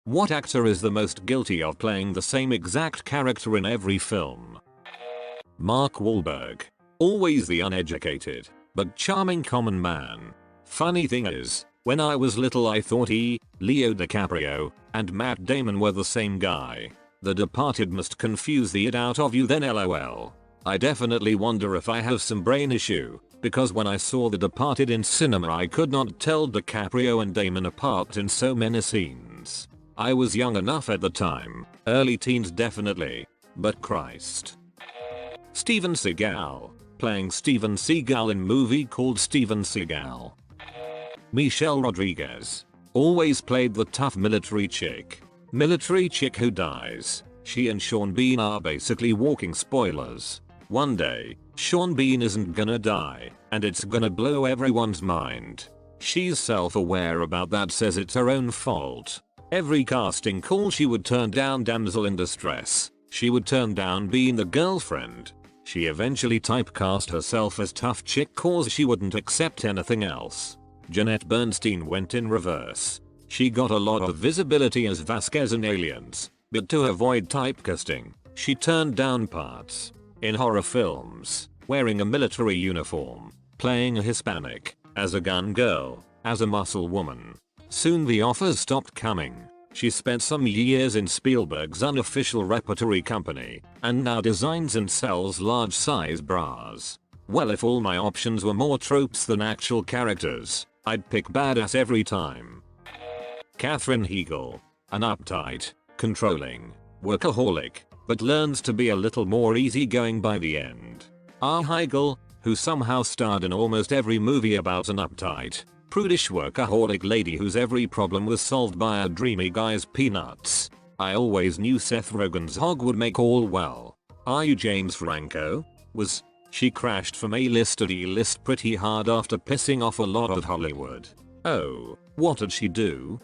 What actor is the most guilty of playing the same exact character in every film? Mark Wahlberg. Always the uneducated, but charming common man. Funny thing is, when I was little I thought Leo DiCaprio, and Matt Damon were the same guy. The Departed must confuse the it out of you then lol. I definitely wonder if I have some brain issue, because when I saw The Departed in cinema I could not tell DiCaprio and Damon apart in so many scenes. I was young enough at the time, early teens definitely, but Christ. Steven Seagal. Playing Steven Seagal in movie called Steven Seagal. Michelle Rodriguez. Always played the tough military chick. Military chick who dies. She and Sean Bean are basically walking spoilers. One day, Sean Bean isn't gonna die, and it's gonna blow everyone's mind. She's self-aware about that, says it's her own fault. Every casting call she would turn down damsel in distress. She would turn down being the girlfriend. She eventually typecast herself as tough chick cause she wouldn't accept anything else. Jeanette Bernstein went in reverse. She got a lot of visibility as Vasquez in Aliens, but to avoid typecasting, she turned down parts. In horror films, wearing a military uniform, playing a Hispanic, as a gun girl, as a muscle woman. Soon the offers stopped coming. She spent some years in Spielberg's unofficial repertory company, and now designs and sells large size bras. Well, if all my options were more tropes than actual characters, I'd pick badass every time. Katherine Heigl. An uptight, controlling, workaholic, but learns to be a little more easygoing by the end. Heigl, who somehow starred in almost every movie about an uptight, prudish workaholic lady whose every problem was solved by a dreamy guy's peanuts. I always knew Seth Rogen's hog would make all well. Are you James Franco? She crashed from A-list to D-list pretty hard after pissing off a lot of Hollywood. Oh, what did she do?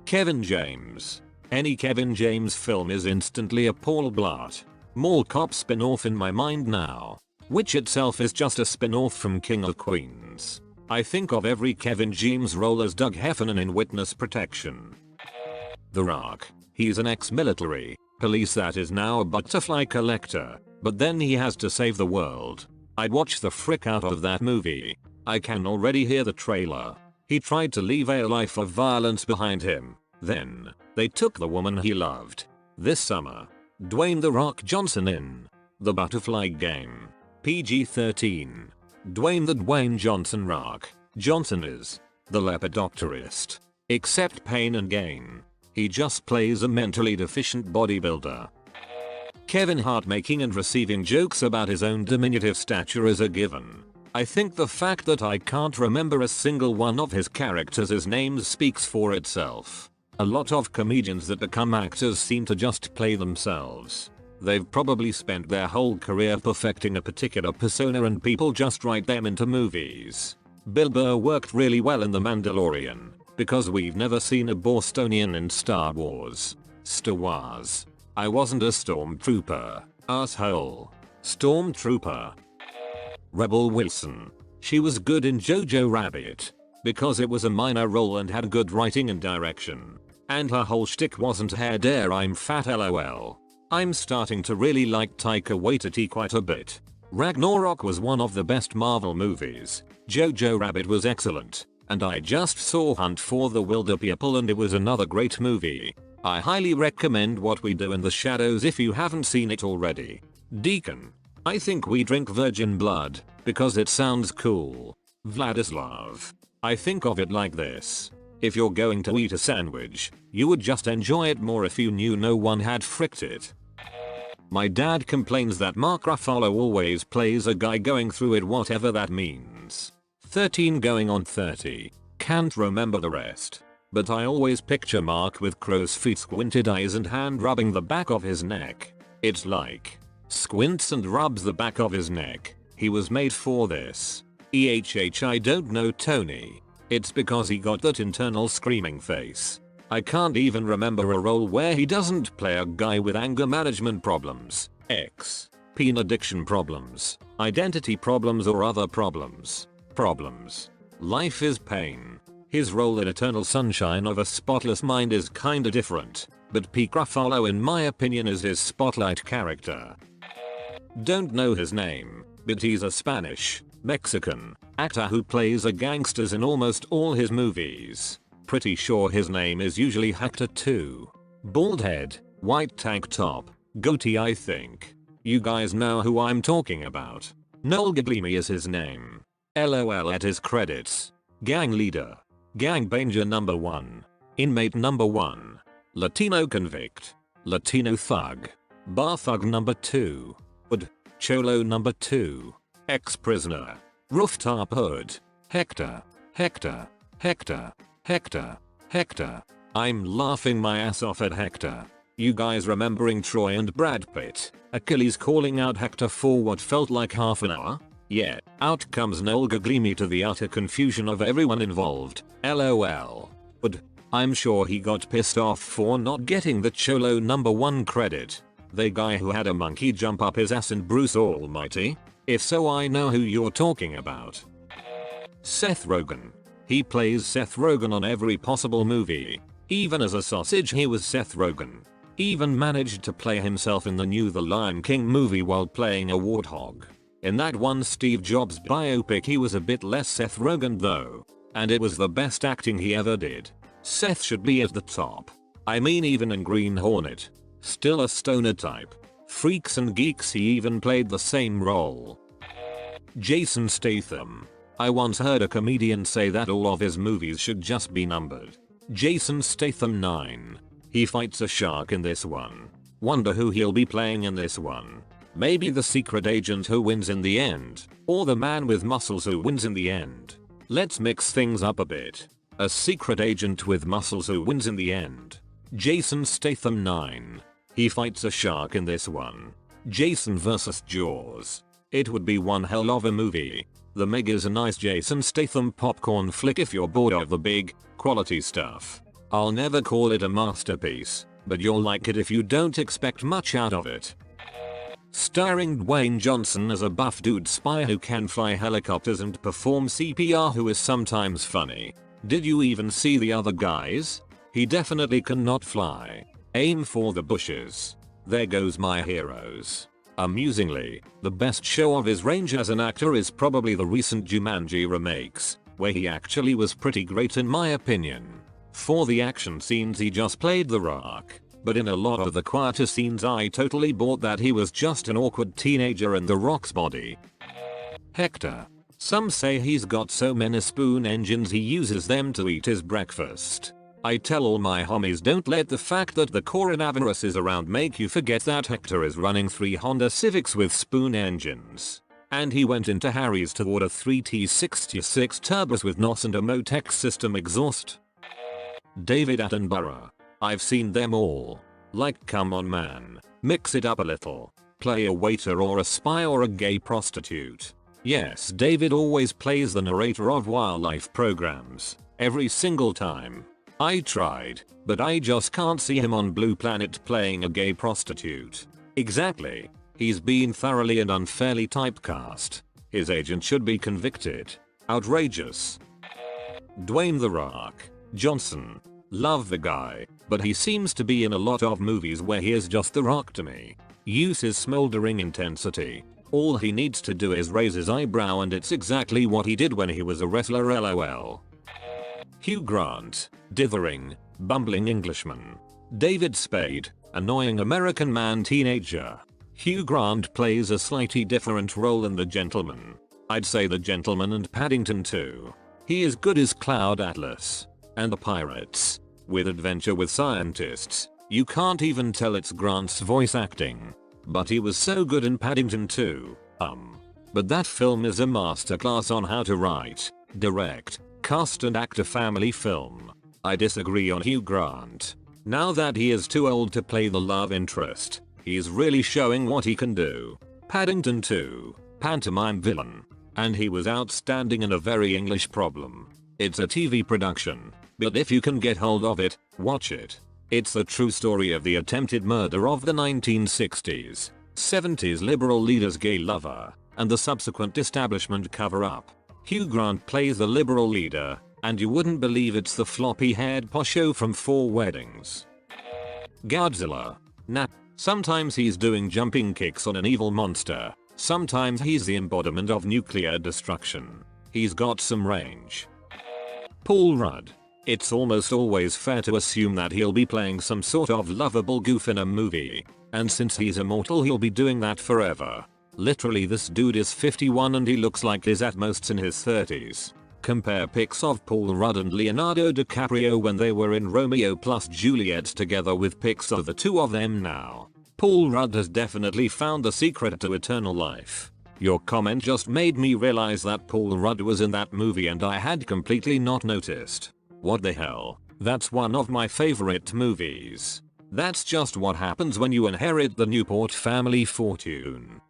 Kevin James. Any Kevin James film is instantly a Paul Blart Mall Cop spin-off in my mind now, which itself is just a spin-off from King of Queens. I think of every Kevin James role as Doug Heffernan in Witness Protection. The Rock. He's an ex-military police that is now a butterfly collector, but then he has to save the world. I'd watch the frick out of that movie. I can already hear the trailer. He tried to leave a life of violence behind him. Then, they took the woman he loved. This summer, Dwayne "The Rock" Johnson in The Butterfly Game. PG-13. Dwayne "The Dwayne Johnson" Rock Johnson is the lepidopterist. Except pain and gain. He just plays a mentally deficient bodybuilder. Kevin Hart making and receiving jokes about his own diminutive stature is a given. I think the fact that I can't remember a single one of his characters' names speaks for itself. A lot of comedians that become actors seem to just play themselves. They've probably spent their whole career perfecting a particular persona and people just write them into movies. Bill Burr worked really well in The Mandalorian, because we've never seen a Bostonian in Star Wars. Star Wars. I wasn't a stormtrooper, asshole. Stormtrooper. Rebel Wilson. She was good in Jojo Rabbit, because it was a minor role and had good writing and direction. And her whole shtick wasn't hair dare I'm fat lol. I'm starting to really like Taika Waititi quite a bit. Ragnarok was one of the best Marvel movies. Jojo Rabbit was excellent. And I just saw Hunt for the Wilderpeople and it was another great movie. I highly recommend What We Do in the Shadows if you haven't seen it already. Deacon. I think we drink virgin blood, because it sounds cool. Vladislav. I think of it like this. If you're going to eat a sandwich, you would just enjoy it more if you knew no one had fricked it. My dad complains that Mark Ruffalo always plays a guy going through it, whatever that means. 13 going on 30. Can't remember the rest. But I always picture Mark with crow's feet, squinted eyes and hand rubbing the back of his neck. It's like squints and rubs the back of his neck. He was made for this. I don't know Tony. It's because he got that internal screaming face. I can't even remember a role where he doesn't play a guy with anger management problems, pain addiction problems, identity problems or other problems. Life is pain. His role in Eternal Sunshine of a Spotless Mind is kinda different, but Pete Ruffalo in my opinion is his spotlight character. Don't know his name, but he's a Spanish, Mexican actor who plays a gangsters in almost all his movies. Pretty sure his name is usually Hector too. Bald head, white tank top, goatee I think. You guys know who I'm talking about. Noel Guglielmi is his name. LOL at his credits. Gang leader. Gangbanger number 1. Inmate number 1. Latino convict. Latino thug. Bar thug number 2. Hood. Cholo number 2. Ex-prisoner. Rooftop hood. Hector. Hector. Hector. Hector. Hector. I'm laughing my ass off at Hector. You guys remembering Troy and Brad Pitt? Achilles calling out Hector for what felt like half an hour? Yeah, out comes Noel Guglielmi to the utter confusion of everyone involved. LOL. But I'm sure he got pissed off for not getting the Cholo number 1 credit. The guy who had a monkey jump up his ass in Bruce Almighty? If so, I know who you're talking about. Seth Rogen. He plays Seth Rogen on every possible movie. Even as a sausage he was Seth Rogen. Even managed to play himself in the new The Lion King movie while playing a warthog. In that one Steve Jobs biopic he was a bit less Seth Rogen though. And it was the best acting he ever did. Seth should be at the top. I mean even in Green Hornet. Still a stoner type. Freaks and Geeks he even played the same role. Jason Statham. I once heard a comedian say that all of his movies should just be numbered. Jason Statham 9. He fights a shark in this one. Wonder who he'll be playing in this one. Maybe the secret agent who wins in the end, or the man with muscles who wins in the end. Let's mix things up a bit. A secret agent with muscles who wins in the end. Jason Statham 9. He fights a shark in this one. Jason vs Jaws. It would be one hell of a movie. The Meg is a nice Jason Statham popcorn flick if you're bored of the big, quality stuff. I'll never call it a masterpiece, but you'll like it if you don't expect much out of it. Starring Dwayne Johnson as a buff dude spy who can fly helicopters and perform CPR who is sometimes funny. Did you even see the other guys? He definitely cannot fly. Aim for the bushes. There goes my heroes. Amusingly, the best show of his range as an actor is probably the recent Jumanji remakes, where he actually was pretty great in my opinion. For the action scenes he just played The Rock, but in a lot of the quieter scenes I totally bought that he was just an awkward teenager in The Rock's body. Hector. Some say he's got so many spoon engines he uses them to eat his breakfast. I tell all my homies don't let the fact that the coronavirus is around make you forget that Hector is running 3 Honda Civics with spoon engines. And he went into Harry's to order 3 T66 turbos with NOS and a Motec system exhaust. David Attenborough. I've seen them all. Like come on man, mix it up a little. Play a waiter or a spy or a gay prostitute. Yes, David always plays the narrator of wildlife programs. Every single time. I tried, but I just can't see him on Blue Planet playing a gay prostitute. Exactly. He's been thoroughly and unfairly typecast. His agent should be convicted. Outrageous. Dwayne The Rock Johnson. Love the guy, but he seems to be in a lot of movies where he is just The Rock to me. Use his smoldering intensity. All he needs to do is raise his eyebrow and it's exactly what he did when he was a wrestler LOL. Hugh Grant. Dithering, bumbling Englishman. David Spade. Annoying American man teenager. Hugh Grant plays a slightly different role in The Gentleman. I'd say The Gentleman and Paddington 2. He is good as Cloud Atlas. And The Pirates. With Adventure with Scientists, you can't even tell it's Grant's voice acting. But he was so good in Paddington 2. But that film is a masterclass on how to write, direct, cast and act a family film. I disagree on Hugh Grant. Now that he is too old to play the love interest, he's really showing what he can do. Paddington 2, pantomime villain. And he was outstanding in A Very English Problem. It's a TV production, but if you can get hold of it, watch it. It's the true story of the attempted murder of the 1960s, 70s liberal leader's gay lover, and the subsequent establishment cover-up. Hugh Grant plays the liberal leader, And you wouldn't believe it's the floppy-haired posho from 4 Weddings. Godzilla. Nah. Sometimes he's doing jumping kicks on an evil monster. Sometimes he's the embodiment of nuclear destruction. He's got some range. Paul Rudd. It's almost always fair to assume that he'll be playing some sort of lovable goof in a movie. And since he's immortal, he'll be doing that forever. Literally, this dude is 51 and he looks like he's at most in his 30s. Compare pics of Paul Rudd and Leonardo DiCaprio when they were in Romeo plus Juliet together with pics of the two of them now. Paul Rudd has definitely found the secret to eternal life. Your comment just made me realize that Paul Rudd was in that movie and I had completely not noticed. What the hell? That's one of my favorite movies. That's just what happens when you inherit the Newport family fortune.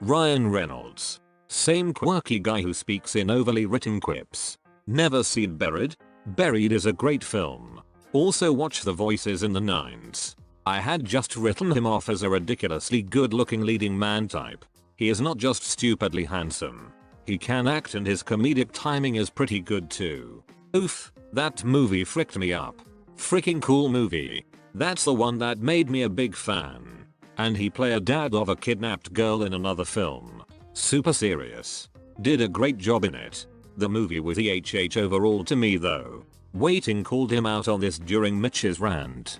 Ryan Reynolds. Same quirky guy who speaks in overly written quips. Never seen Buried? Buried is a great film. Also watch The Voices in the Nines. I had just written him off as a ridiculously good looking leading man type. He is not just stupidly handsome. He can act and his comedic timing is pretty good too. Oof, that movie fricked me up. Freaking cool movie. That's the one that made me a big fan. And he played a dad of a kidnapped girl in another film. Super serious. Did a great job in it. The movie was EHH overall to me though. Waiting called him out on this during Mitch's rant.